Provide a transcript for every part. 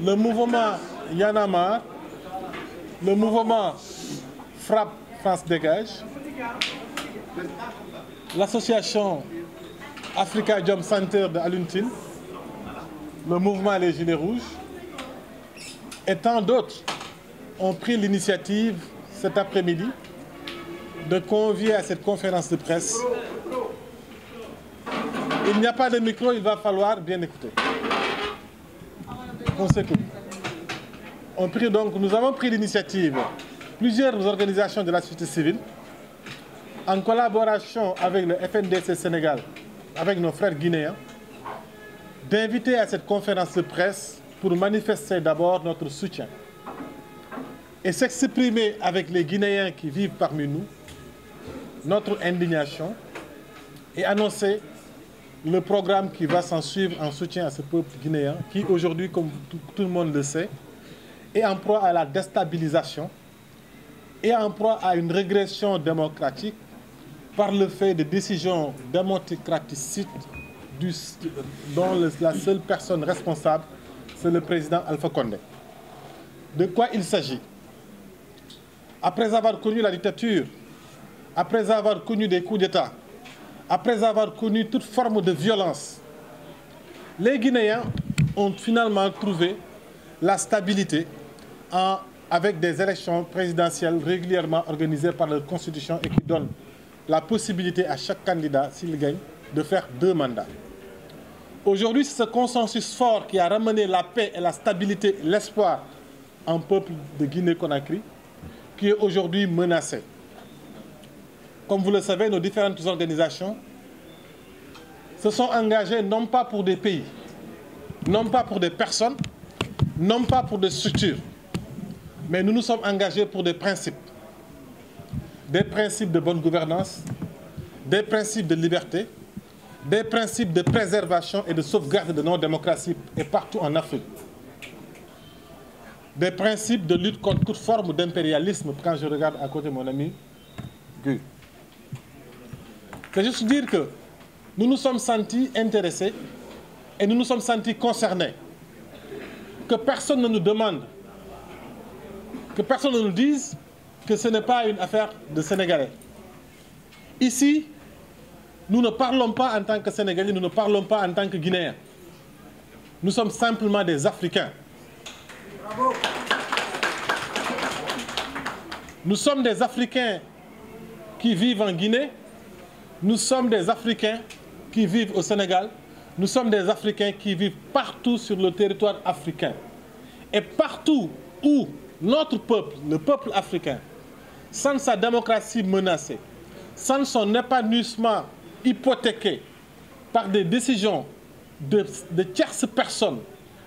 le mouvement Y en a marre, le mouvement Frappe France Dégage, l'association Africa Jom Center de Alioune Tine, le mouvement Les Gilets Rouges et tant d'autres ont pris l'initiative cet après-midi de convier à cette conférence de presse. Il n'y a pas de micro, il va falloir bien écouter. On s'écoute. Nous avons pris l'initiative, plusieurs organisations de la société civile, en collaboration avec le FNDC Sénégal, avec nos frères guinéens, d'inviter à cette conférence de presse pour manifester d'abord notre soutien et s'exprimer avec les Guinéens qui vivent parmi nous, notre indignation, et annoncer le programme qui va s'en suivre en soutien à ce peuple guinéen qui aujourd'hui, comme tout le monde le sait, est en proie à la déstabilisation et en proie à une régression démocratique par le fait de décisions démocraticides dont la seule personne responsable, c'est le président Alpha Condé. De quoi il s'agit? Après avoir connu la dictature, après avoir connu des coups d'État, après avoir connu toute forme de violence, les Guinéens ont finalement trouvé la stabilité avec des élections présidentielles régulièrement organisées par la Constitution et qui donnent la possibilité à chaque candidat, s'il gagne, de faire 2 mandats. Aujourd'hui, c'est ce consensus fort qui a ramené la paix et la stabilité, l'espoir en peuple de Guinée-Conakry, qui est aujourd'hui menacé. Comme vous le savez, nos différentes organisations se sont engagées non pas pour des pays, non pas pour des personnes, non pas pour des structures, mais nous nous sommes engagés pour des principes de bonne gouvernance, des principes de liberté, des principes de préservation et de sauvegarde de nos démocraties et partout en Afrique. Des principes de lutte contre toute forme d'impérialisme, quand je regarde à côté mon ami Guy. C'est juste dire que nous nous sommes sentis intéressés et nous nous sommes sentis concernés. Que personne ne nous demande, que personne ne nous dise que ce n'est pas une affaire de Sénégalais. Ici, nous ne parlons pas en tant que Sénégalais, nous ne parlons pas en tant que Guinéens. Nous sommes simplement des Africains. Bravo. Nous sommes des Africains qui vivent en Guinée, nous sommes des Africains qui vivent au Sénégal, nous sommes des Africains qui vivent partout sur le territoire africain. Et partout où notre peuple, le peuple africain, sent sa démocratie menacée, sent son épanouissement hypothéqué par des décisions de tierces personnes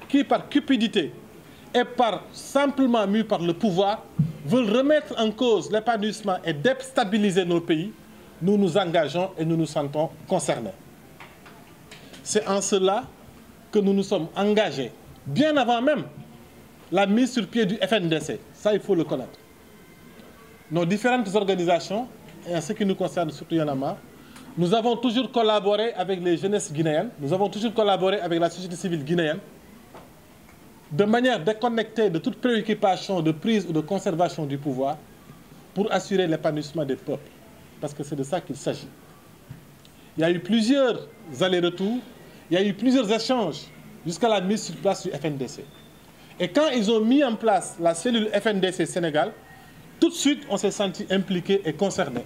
qui, par cupidité et simplement mues par le pouvoir, veulent remettre en cause l'épanouissement et déstabiliser nos pays, nous nous engageons et nous nous sentons concernés. C'est en cela que nous nous sommes engagés, bien avant même la mise sur pied du FNDC. Ça, il faut le connaître. Nos différentes organisations, et en ce qui nous concerne surtout Y en a marre, nous avons toujours collaboré avec les jeunesses guinéennes, nous avons toujours collaboré avec la société civile guinéenne, de manière déconnectée de toute préoccupation de prise ou de conservation du pouvoir, pour assurer l'épanouissement des peuples. Parce que c'est de ça qu'il s'agit. Il y a eu plusieurs allers-retours, il y a eu plusieurs échanges jusqu'à la mise sur place du FNDC. Et quand ils ont mis en place la cellule FNDC Sénégal, tout de suite, on s'est senti impliqué et concerné.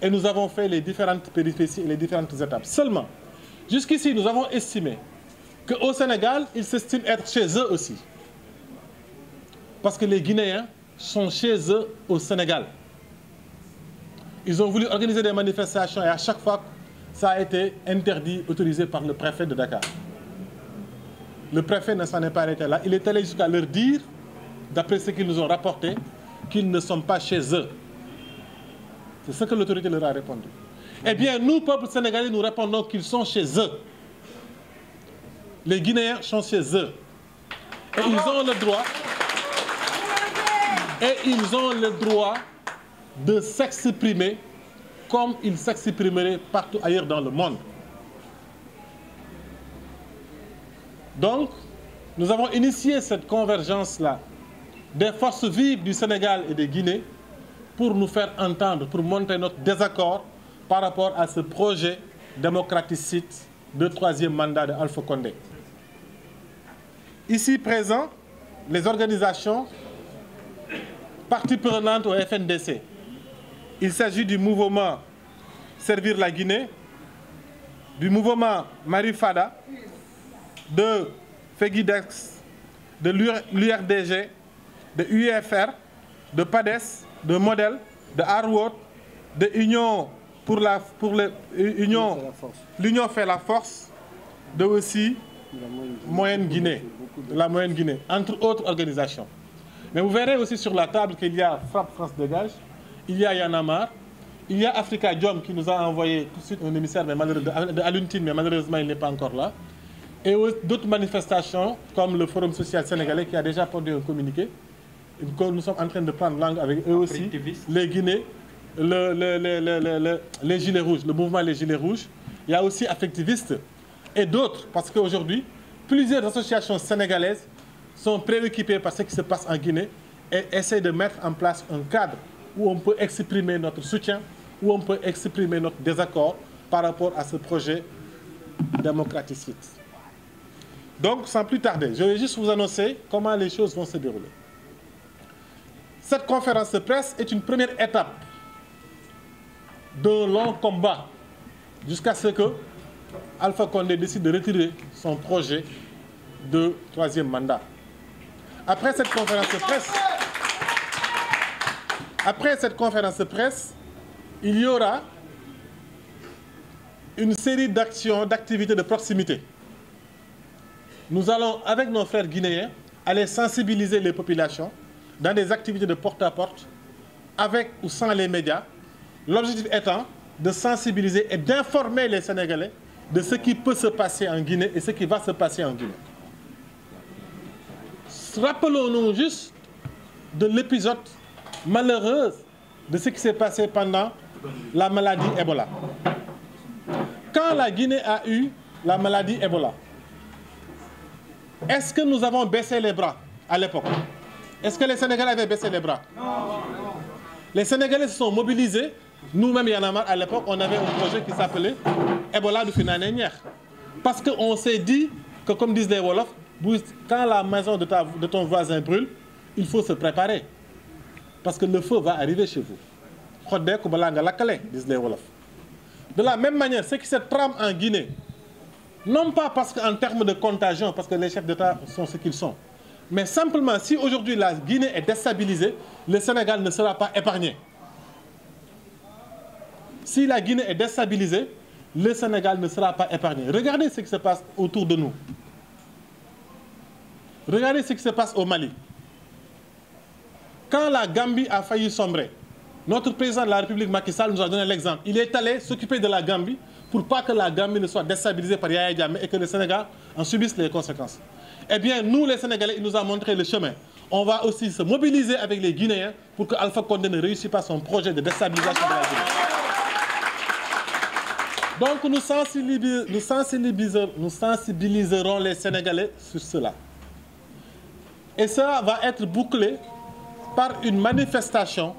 Et nous avons fait les différentes péripéties et les différentes étapes. Seulement, jusqu'ici, nous avons estimé qu'au Sénégal, ils s'estiment être chez eux aussi. Parce que les Guinéens sont chez eux au Sénégal. Ils ont voulu organiser des manifestations et à chaque fois, ça a été interdit, autorisé par le préfet de Dakar. Le préfet ne s'en est pas arrêté là. Il est allé jusqu'à leur dire, d'après ce qu'ils nous ont rapporté, qu'ils ne sont pas chez eux. C'est ce que l'autorité leur a répondu. Eh bien, nous, peuple sénégalais, nous répondons qu'ils sont chez eux. Les Guinéens sont chez eux. Et ils ont le droit. Et ils ont le droit de s'exprimer comme ils s'exprimeraient partout ailleurs dans le monde. Donc, nous avons initié cette convergence-là des forces vives du Sénégal et de Guinée pour nous faire entendre, pour montrer notre désaccord par rapport à ce projet démocraticide de troisième mandat de Alpha Condé. Ici présents, les organisations parties prenantes au FNDC. Il s'agit du mouvement Servir la Guinée, du mouvement Marifada, de FEGIDEX, de l'URDG, de UEFR, de PADES, de Model, de Harwood, de Union l'Union fait la force, de aussi Moyenne Guinée, de la Moyenne Guinée, entre autres organisations. Mais vous verrez aussi sur la table qu'il y a Frappe France Dégage, il y a Y'en a marre, il y a Africa Jom qui nous a envoyé tout de suite un émissaire de Aluntine, mais malheureusement il n'est pas encore là. Et d'autres manifestations comme le Forum social sénégalais qui a déjà produit un communiqué. Nous sommes en train de prendre langue avec eux aussi, les Guinées, les Gilets Rouges, le mouvement Les Gilets Rouges. Il y a aussi Affectivistes et d'autres, parce qu'aujourd'hui, plusieurs associations sénégalaises sont préoccupées par ce qui se passe en Guinée et essaient de mettre en place un cadre où on peut exprimer notre soutien, où on peut exprimer notre désaccord par rapport à ce projet démocraticide. Donc, sans plus tarder, je vais juste vous annoncer comment les choses vont se dérouler. Cette conférence de presse est une première étape d'un long combat jusqu'à ce que Alpha Condé décide de retirer son projet de troisième mandat. Après cette conférence de presse, il y aura une série d'actions, d'activités de proximité. Nous allons, avec nos frères guinéens, aller sensibiliser les populations dans des activités de porte-à-porte, avec ou sans les médias. L'objectif étant de sensibiliser et d'informer les Sénégalais de ce qui peut se passer en Guinée et ce qui va se passer en Guinée. Rappelons-nous juste de l'épisode malheureux de ce qui s'est passé pendant la maladie Ebola. Quand la Guinée a eu la maladie Ebola, est-ce que nous avons baissé les bras à l'époque? Est-ce que les Sénégalais avaient baissé les bras? Non. Les Sénégalais se sont mobilisés. Nous-mêmes, Y'en a marre, à l'époque, on avait un projet qui s'appelait Ebola du Finanénière. Parce qu'on s'est dit que, comme disent les Wolofs, quand la maison de ton voisin brûle, il faut se préparer. Parce que le feu va arriver chez vous. Disent les Wolofs. De la même manière, ce qui se trame en Guinée, non pas parce qu'en termes de contagion, parce que les chefs d'État sont ce qu'ils sont, mais simplement, si aujourd'hui la Guinée est déstabilisée, le Sénégal ne sera pas épargné. Si la Guinée est déstabilisée, le Sénégal ne sera pas épargné. Regardez ce qui se passe autour de nous. Regardez ce qui se passe au Mali. Quand la Gambie a failli sombrer, notre président de la République, Macky Sall, nous a donné l'exemple. Il est allé s'occuper de la Gambie pour pas que la Gambie ne soit déstabilisée par Yaya Jammeh et que le Sénégal en subisse les conséquences. Eh bien, nous, les Sénégalais, il nous a montré le chemin. On va aussi se mobiliser avec les Guinéens pour que Alpha Condé ne réussisse pas son projet de déstabilisation de la Guinée. Donc, nous sensibiliserons les Sénégalais sur cela. Et ça va être bouclé par une manifestation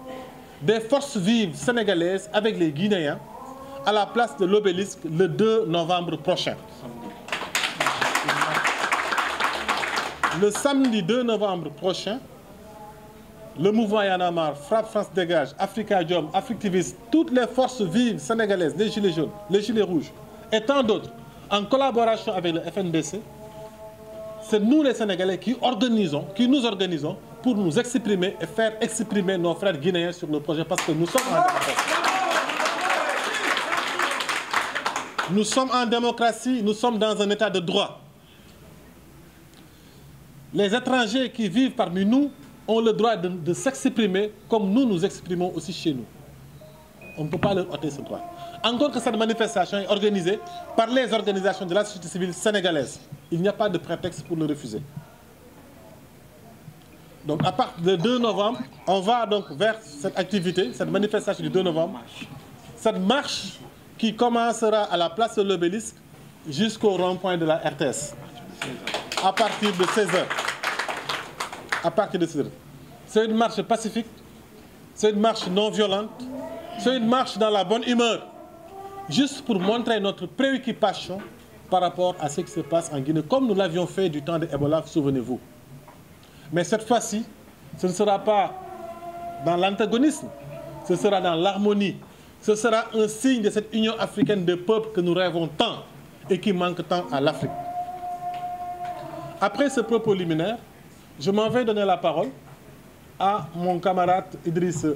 des forces vives sénégalaises avec les Guinéens à la place de l'Obélisque le 2 novembre prochain. Le samedi 2 novembre prochain, le mouvement Y'en a marre, Frappe France Dégage, Africa Jom, Affectivistes, toutes les forces vives sénégalaises, les Gilets jaunes, les Gilets rouges et tant d'autres, en collaboration avec le FNDC, c'est nous les Sénégalais qui nous organisons pour nous exprimer et faire exprimer nos frères guinéens sur le projet parce que nous sommes en démocratie. Nous sommes en démocratie, nous sommes dans un état de droit. Les étrangers qui vivent parmi nous ont le droit de s'exprimer comme nous nous exprimons aussi chez nous. On ne peut pas leur ôter ce droit. Encore que cette manifestation est organisée par les organisations de la société civile sénégalaise. Il n'y a pas de prétexte pour le refuser. Donc à partir du 2 novembre, on va donc vers cette activité, cette manifestation du 2 novembre. Cette marche qui commencera à la place de l'Obélisque jusqu'au rond-point de la RTS. à partir de 16h. À partir de 16h. C'est une marche pacifique, c'est une marche non violente, c'est une marche dans la bonne humeur, juste pour montrer notre préoccupation par rapport à ce qui se passe en Guinée, comme nous l'avions fait du temps de Ebola, souvenez-vous. Mais cette fois-ci, ce ne sera pas dans l'antagonisme, ce sera dans l'harmonie. Ce sera un signe de cette Union africaine de peuples que nous rêvons tant et qui manque tant à l'Afrique. Après ce propos liminaire, je m'en vais donner la parole à mon camarade Idriss,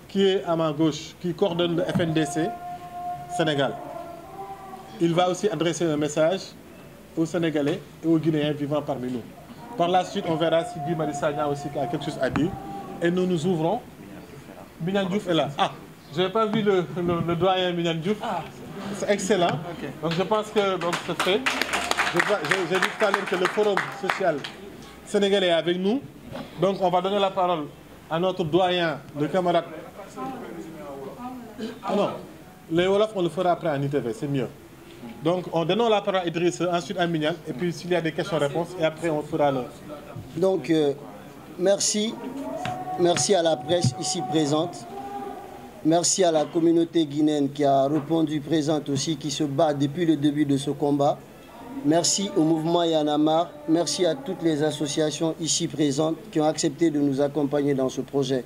qui est à ma gauche, qui coordonne le FNDC Sénégal. Il va aussi adresser un message aux Sénégalais et aux Guinéens vivant parmi nous. Par la suite, on verra si Guy Marius Sagna aussi a quelque chose à dire. Et nous nous ouvrons. Mignane Diouf est là. Ah, je n'ai pas vu le doyen Mignane Diouf. C'est excellent. Okay. Donc je pense que c'est fait. J'ai dit tout à l'heure que le Forum social sénégalais est avec nous. Donc on va donner la parole à notre doyen, le camarade. Ah non, les Wolof, on le fera après en ITV, c'est mieux. Donc on donne la parole à Idriss, ensuite à Mignane, et puis s'il y a des questions-réponses, et après on fera le... Donc merci à la presse ici présente. Merci à la communauté guinéenne qui a répondu présente aussi, qui se bat depuis le début de ce combat. Merci au mouvement Y en a marre. Merci à toutes les associations ici présentes qui ont accepté de nous accompagner dans ce projet.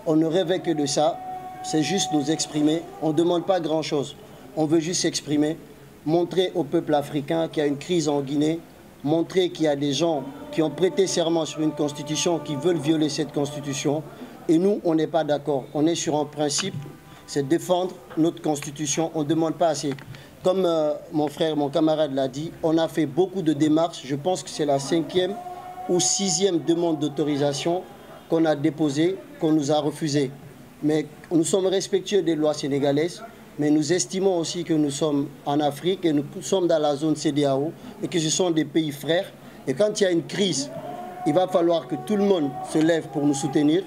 On ne rêvait que de ça, c'est juste nous exprimer. On ne demande pas grand-chose. On veut juste s'exprimer, montrer au peuple africain qu'il y a une crise en Guinée, montrer qu'il y a des gens qui ont prêté serment sur une constitution, qui veulent violer cette constitution. Et nous, on n'est pas d'accord. On est sur un principe, c'est défendre notre constitution. On ne demande pas assez. Comme mon frère, mon camarade l'a dit, on a fait beaucoup de démarches. Je pense que c'est la 5e ou 6e demande d'autorisation qu'on a déposée, qu'on nous a refusée. Mais nous sommes respectueux des lois sénégalaises, mais nous estimons aussi que nous sommes en Afrique et nous sommes dans la zone CEDEAO et que ce sont des pays frères. Et quand il y a une crise, il va falloir que tout le monde se lève pour nous soutenir,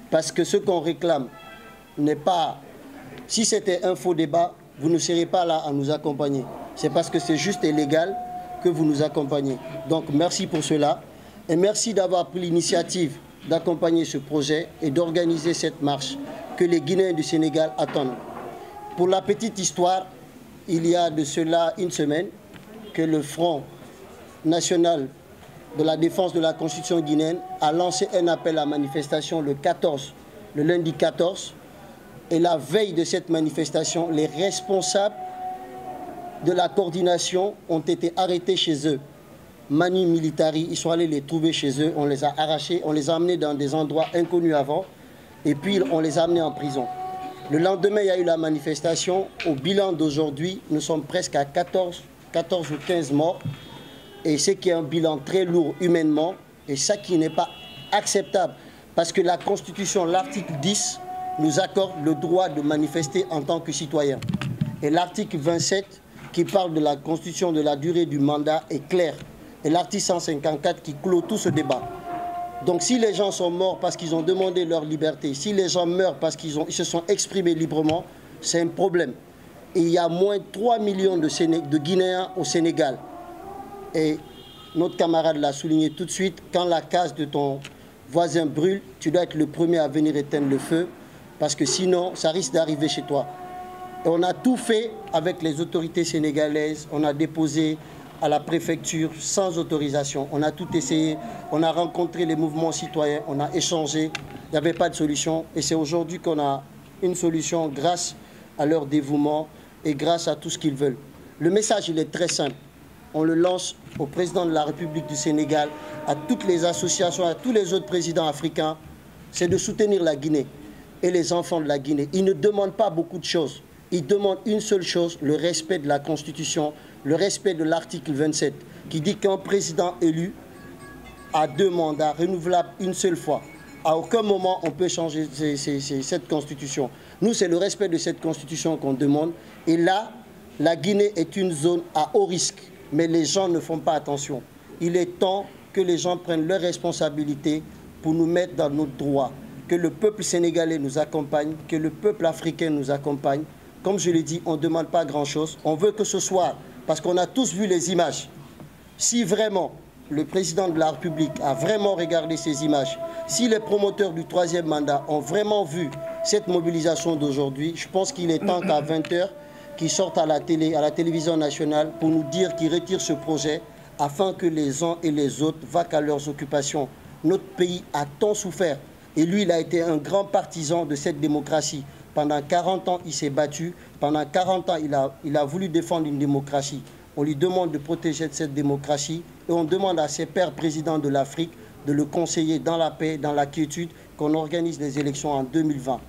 parce que ce qu'on réclame n'est pas... Si c'était un faux débat, vous ne serez pas là à nous accompagner. C'est parce que c'est juste et légal que vous nous accompagnez. Donc merci pour cela et merci d'avoir pris l'initiative d'accompagner ce projet et d'organiser cette marche que les Guinéens du Sénégal attendent. Pour la petite histoire, il y a de cela une semaine que le Front national de la défense de la Constitution guinéenne a lancé un appel à manifestation le lundi 14. Et la veille de cette manifestation, les responsables de la coordination ont été arrêtés chez eux. Manu Militari, ils sont allés les trouver chez eux, on les a arrachés, on les a amenés dans des endroits inconnus avant, et puis on les a amenés en prison. Le lendemain, il y a eu la manifestation. Au bilan d'aujourd'hui, nous sommes presque à 14 ou 15 morts. Et c'est qui est un bilan très lourd humainement, et ça qui n'est pas acceptable. Parce que la Constitution, l'article 10, nous accorde le droit de manifester en tant que citoyen. Et l'article 27, qui parle de la constitution de la durée du mandat, est clair. Et l'article 154 qui clôt tout ce débat. Donc si les gens sont morts parce qu'ils ont demandé leur liberté, si les gens meurent parce qu'ils se sont exprimés librement, c'est un problème. Et il y a moins de 3 millions de Guinéens au Sénégal. Et notre camarade l'a souligné tout de suite, quand la case de ton voisin brûle, tu dois être le premier à venir éteindre le feu, parce que sinon, ça risque d'arriver chez toi. Et on a tout fait avec les autorités sénégalaises, on a déposé à la préfecture sans autorisation, on a tout essayé, on a rencontré les mouvements citoyens, on a échangé, il n'y avait pas de solution. Et c'est aujourd'hui qu'on a une solution grâce à leur dévouement et grâce à tout ce qu'ils veulent. Le message, il est très simple. On le lance au président de la République du Sénégal, à toutes les associations, à tous les autres présidents africains, c'est de soutenir la Guinée et les enfants de la Guinée. Ils ne demandent pas beaucoup de choses. Ils demandent une seule chose, le respect de la Constitution, le respect de l'article 27, qui dit qu'un président élu a 2 mandats renouvelables une seule fois. À aucun moment on peut changer cette Constitution. Nous, c'est le respect de cette Constitution qu'on demande. Et là, la Guinée est une zone à haut risque. Mais les gens ne font pas attention. Il est temps que les gens prennent leurs responsabilités pour nous mettre dans notre droit. Que le peuple sénégalais nous accompagne, que le peuple africain nous accompagne. Comme je l'ai dit, on ne demande pas grand-chose. On veut que ce soit, parce qu'on a tous vu les images si vraiment le président de la République a vraiment regardé ces images, si les promoteurs du 3e mandat ont vraiment vu cette mobilisation d'aujourd'hui, je pense qu'il est temps qu'à 20 h, qu'ils sortent à la télévision nationale pour nous dire qu'ils retirent ce projet afin que les uns et les autres vaquent à leurs occupations. Notre pays a tant souffert et lui, il a été un grand partisan de cette démocratie. Pendant 40 ans, il s'est battu. Pendant 40 ans, il a voulu défendre une démocratie. On lui demande de protéger cette démocratie et on demande à ses pairs présidents de l'Afrique de le conseiller dans la paix, dans la quiétude, qu'on organise des élections en 2020.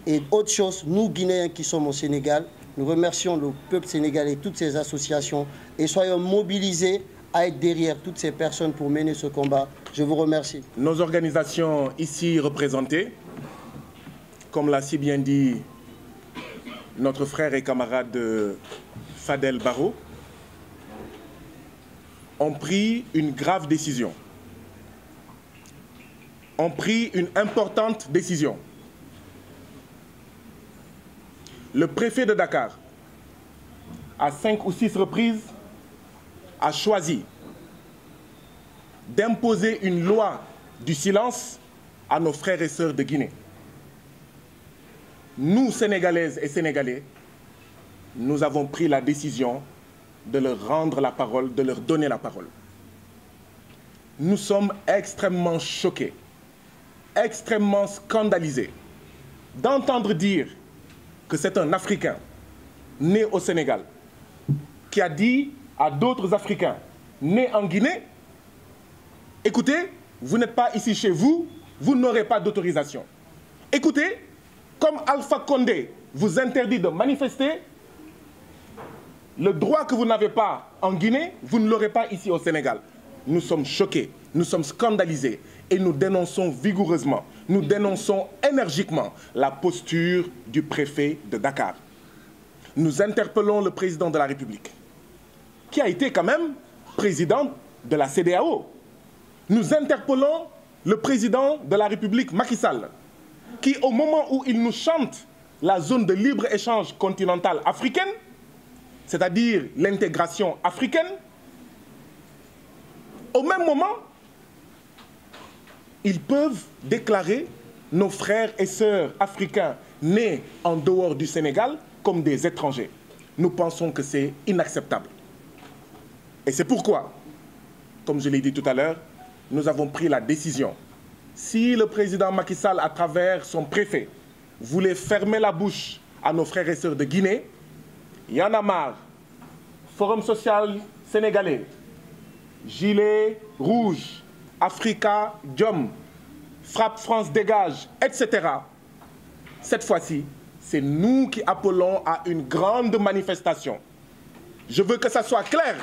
Et autre chose, nous, Guinéens qui sommes au Sénégal, nous remercions le peuple sénégalais et toutes ces associations et soyons mobilisés à être derrière toutes ces personnes pour mener ce combat. Je vous remercie. Nos organisations ici représentées, comme l'a si bien dit notre frère et camarade Fadel Barro, ont pris une grave décision, ont pris une importante décision. Le préfet de Dakar, à 5 ou 6 reprises, a choisi d'imposer une loi du silence à nos frères et sœurs de Guinée. Nous, Sénégalaises et Sénégalais, nous avons pris la décision de leur rendre la parole, de leur donner la parole. Nous sommes extrêmement choqués, extrêmement scandalisés d'entendre dire que c'est un Africain né au Sénégal qui a dit à d'autres Africains nés en Guinée, écoutez, vous n'êtes pas ici chez vous, vous n'aurez pas d'autorisation. Écoutez, comme Alpha Condé vous interdit de manifester, le droit que vous n'avez pas en Guinée, vous ne l'aurez pas ici au Sénégal. Nous sommes choqués, nous sommes scandalisés et nous dénonçons vigoureusement, nous dénonçons énergiquement la posture du préfet de Dakar. Nous interpellons le président de la République, qui a été quand même président de la CEDEAO. Nous interpellons le président de la République, Macky Sall, qui au moment où il nous chante la zone de libre-échange continentale africaine, c'est-à-dire l'intégration africaine, au même moment, ils peuvent déclarer nos frères et sœurs africains nés en dehors du Sénégal comme des étrangers. Nous pensons que c'est inacceptable. Et c'est pourquoi, comme je l'ai dit tout à l'heure, nous avons pris la décision. Si le président Macky Sall, à travers son préfet, voulait fermer la bouche à nos frères et sœurs de Guinée, Y en a marre, Forum social sénégalais, Gilet rouge, Africa Jom, Frappe France dégage, etc. Cette fois-ci, c'est nous qui appelons à une grande manifestation. Je veux que ça soit clair.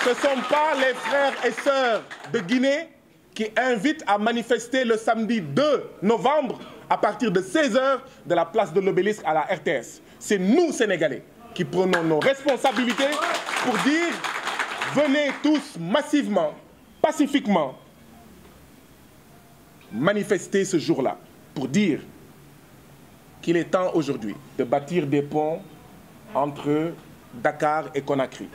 Ce ne sont pas les frères et sœurs de Guinée qui invitent à manifester le samedi 2 novembre à partir de 16 h de la place de l'Obélisque à la RTS. C'est nous, Sénégalais, qui prenons nos responsabilités pour dire venez tous massivement, pacifiquement, manifester ce jour-là pour dire qu'il est temps aujourd'hui de bâtir des ponts entre Dakar et Conakry,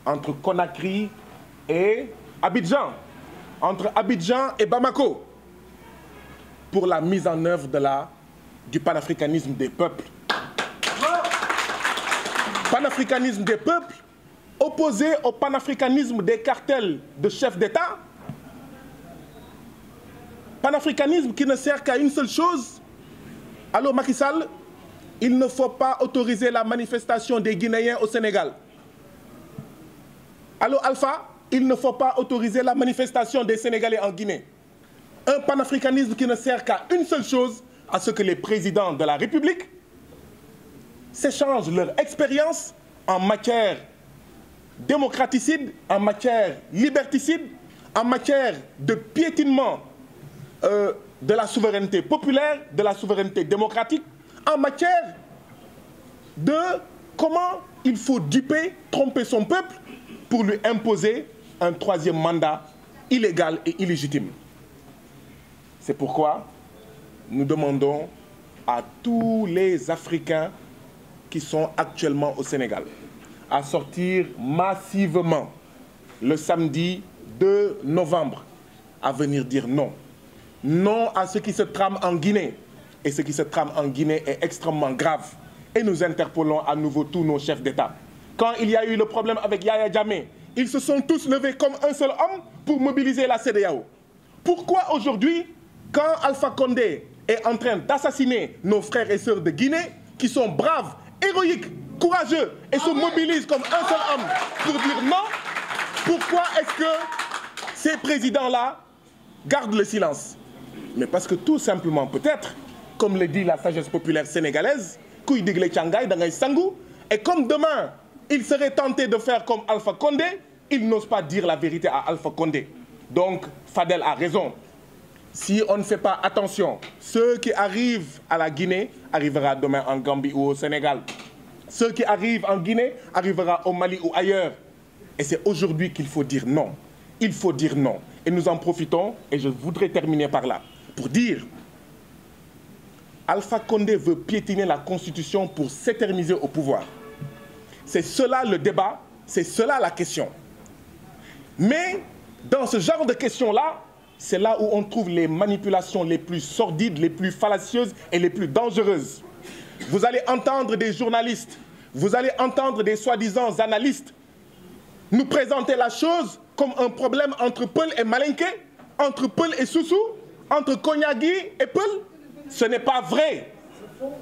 entre Conakry et Abidjan, entre Abidjan et Bamako, pour la mise en œuvre du panafricanisme des peuples. Panafricanisme des peuples opposé au panafricanisme des cartels de chefs d'État. Panafricanisme qui ne sert qu'à une seule chose. Allô Macky Sall, il ne faut pas autoriser la manifestation des Guinéens au Sénégal. Allô Alpha, il ne faut pas autoriser la manifestation des Sénégalais en Guinée. Un panafricanisme qui ne sert qu'à une seule chose, à ce que les présidents de la République s'échangent leur expérience en matière démocraticide, en matière liberticide, en matière de piétinement de la souveraineté populaire, de la souveraineté démocratique, en matière de comment il faut duper, tromper son peuple pour lui imposer un troisième mandat illégal et illégitime. C'est pourquoi nous demandons à tous les Africains qui sont actuellement au Sénégal à sortir massivement le samedi 2 novembre à venir dire non. Non à ce qui se trame en Guinée. Et ce qui se trame en Guinée est extrêmement grave. Et nous interpellons à nouveau tous nos chefs d'État. Quand il y a eu le problème avec Yaya Jammeh, ils se sont tous levés comme un seul homme pour mobiliser la CEDEAO. Pourquoi aujourd'hui, quand Alpha Condé est en train d'assassiner nos frères et sœurs de Guinée, qui sont braves, héroïques, courageux et se mobilisent comme un seul homme pour dire non, pourquoi est-ce que ces présidents-là gardent le silence? Mais parce que tout simplement, peut-être, comme le dit la sagesse populaire sénégalaise, Kouy Digle Tchangay, Dangay Sangou, et comme demain, ils seraient tentés de faire comme Alpha Condé, ils n'osent pas dire la vérité à Alpha Condé. Donc, Fadel a raison. Si on ne fait pas attention, ceux qui arrivent à la Guinée arriveront demain en Gambie ou au Sénégal. Ceux qui arrivent en Guinée arriveront au Mali ou ailleurs. Et c'est aujourd'hui qu'il faut dire non. Il faut dire non. Et nous en profitons, et je voudrais terminer par là, pour dire Alpha Condé veut piétiner la Constitution pour s'éterniser au pouvoir. C'est cela le débat, c'est cela la question. Mais dans ce genre de questions-là, c'est là où on trouve les manipulations les plus sordides, les plus fallacieuses et les plus dangereuses. Vous allez entendre des journalistes, vous allez entendre des soi-disant analystes nous présenter la chose comme un problème entre Peul et Malinké, entre Peul et Soussou, entre Konyagui et Peul. Ce n'est pas vrai.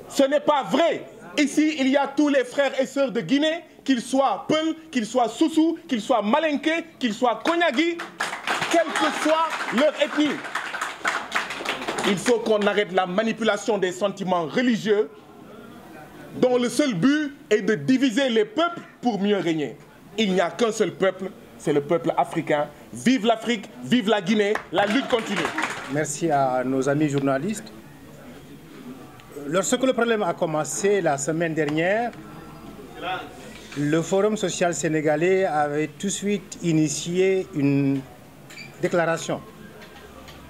Ce n'est pas vrai. Ici, il y a tous les frères et sœurs de Guinée, qu'ils soient Peul, qu'ils soient Soussou, qu'ils soient Malinké, qu'ils soient Konyagui, quelle que soit leur ethnie. Il faut qu'on arrête la manipulation des sentiments religieux dont le seul but est de diviser les peuples pour mieux régner. Il n'y a qu'un seul peuple, c'est le peuple africain. Vive l'Afrique, vive la Guinée, la lutte continue. Merci à nos amis journalistes. Lorsque le problème a commencé la semaine dernière, le Forum social sénégalais avait tout de suite initié une déclaration.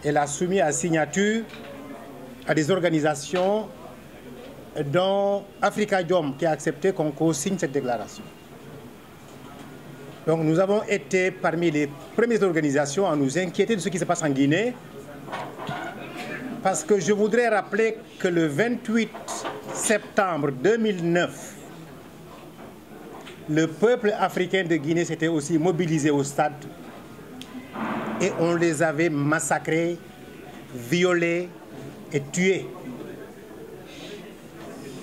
Elle a soumis à signature à des organisations dont Afrikajom qui a accepté qu'on co-signe cette déclaration. Donc nous avons été parmi les premières organisations à nous inquiéter de ce qui se passe en Guinée, parce que je voudrais rappeler que le 28 septembre 2009, le peuple africain de Guinée s'était aussi mobilisé au stade et on les avait massacrés, violés et tués.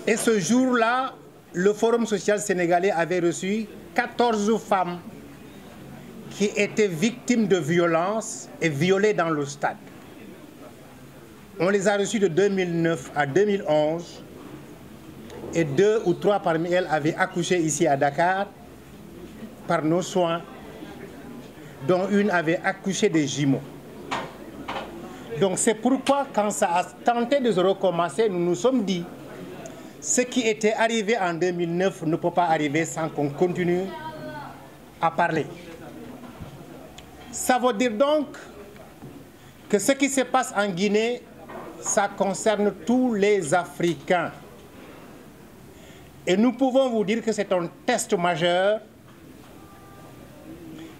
Et ce jour-là, le Forum social sénégalais avait reçu 14 femmes qui étaient victimes de violences et violées dans le stade. On les a reçues de 2009 à 2011 et 2 ou 3 parmi elles avaient accouché ici à Dakar par nos soins, dont une avait accouché des jumeaux. Donc c'est pourquoi quand ça a tenté de se recommencer, nous nous sommes dit ce qui était arrivé en 2009 ne peut pas arriver sans qu'on continue à parler. Ça veut dire donc que ce qui se passe en Guinée, ça concerne tous les Africains. Et nous pouvons vous dire que c'est un test majeur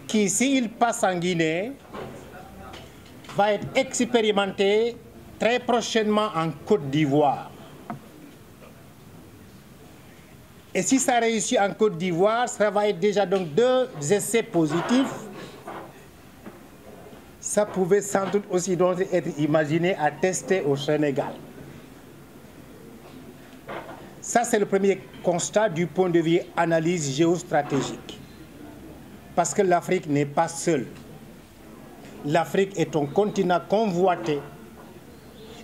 qui, s'il passe en Guinée, va être expérimenté très prochainement en Côte d'Ivoire. Et si ça réussit en Côte d'Ivoire, ça va être déjà donc 2 essais positifs. Ça pouvait sans doute aussi donc être imaginé à tester au Sénégal. Ça, c'est le premier constat du point de vue analyse géostratégique. Parce que l'Afrique n'est pas seule. L'Afrique est un continent convoité.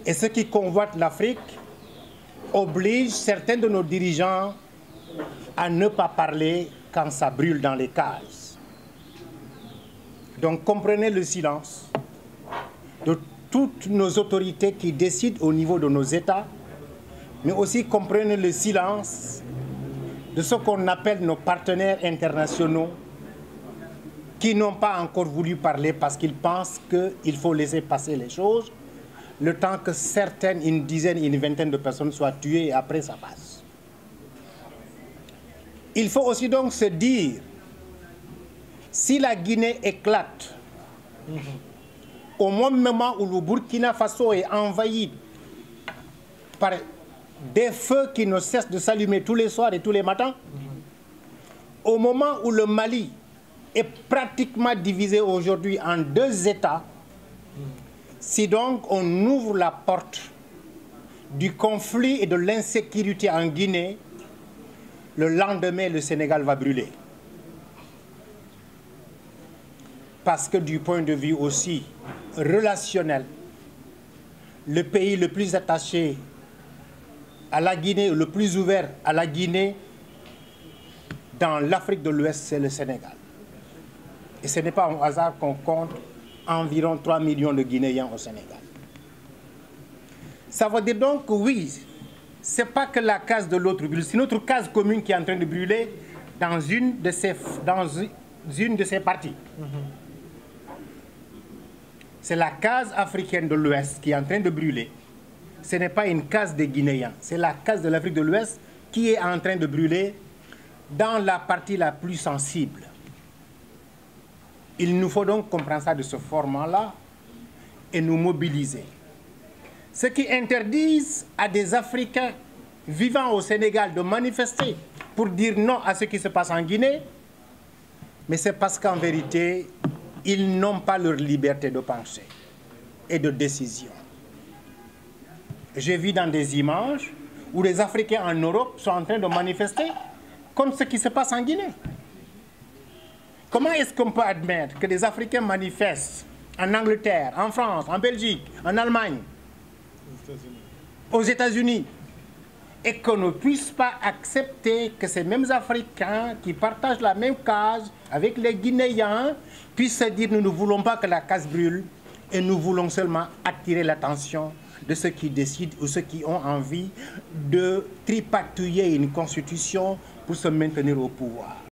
Et ce qui convoite l'Afrique oblige certains de nos dirigeants à ne pas parler quand ça brûle dans les cases. Donc comprenez le silence de toutes nos autorités qui décident au niveau de nos États, mais aussi comprenez le silence de ce qu'on appelle nos partenaires internationaux qui n'ont pas encore voulu parler parce qu'ils pensent qu'il faut laisser passer les choses, le temps que certaines, une dizaine, une vingtaine de personnes soient tuées et après ça passe. Il faut aussi donc se dire Si la Guinée éclate, au même moment où le Burkina Faso est envahi par des feux qui ne cessent de s'allumer tous les soirs et tous les matins, au moment où le Mali est pratiquement divisé aujourd'hui en 2 États, si donc on ouvre la porte du conflit et de l'insécurité en Guinée, le lendemain, le Sénégal va brûler. Parce que du point de vue aussi relationnel, le pays le plus attaché à la Guinée, le plus ouvert à la Guinée, dans l'Afrique de l'Ouest, c'est le Sénégal. Et ce n'est pas un hasard qu'on compte environ 3 millions de Guinéens au Sénégal. Ça veut dire donc que oui, ce n'est pas que la case de l'autre brûle, c'est notre case commune qui est en train de brûler dans une de ces parties. C'est la case africaine de l'Ouest qui est en train de brûler. Ce n'est pas une case des Guinéens, c'est la case de l'Afrique de l'Ouest qui est en train de brûler dans la partie la plus sensible. Il nous faut donc comprendre ça de ce format-là et nous mobiliser. Ce qui interdisent à des Africains vivant au Sénégal de manifester pour dire non à ce qui se passe en Guinée, mais c'est parce qu'en vérité, ils n'ont pas leur liberté de pensée et de décision. J'ai vu dans des images où les Africains en Europe sont en train de manifester contre ce qui se passe en Guinée. Comment est-ce qu'on peut admettre que des Africains manifestent en Angleterre, en France, en Belgique, en Allemagne, aux États-Unis, et qu'on ne puisse pas accepter que ces mêmes Africains qui partagent la même case avec les Guinéens puissent se dire nous ne voulons pas que la case brûle et nous voulons seulement attirer l'attention de ceux qui décident ou ceux qui ont envie de tripatouiller une constitution pour se maintenir au pouvoir.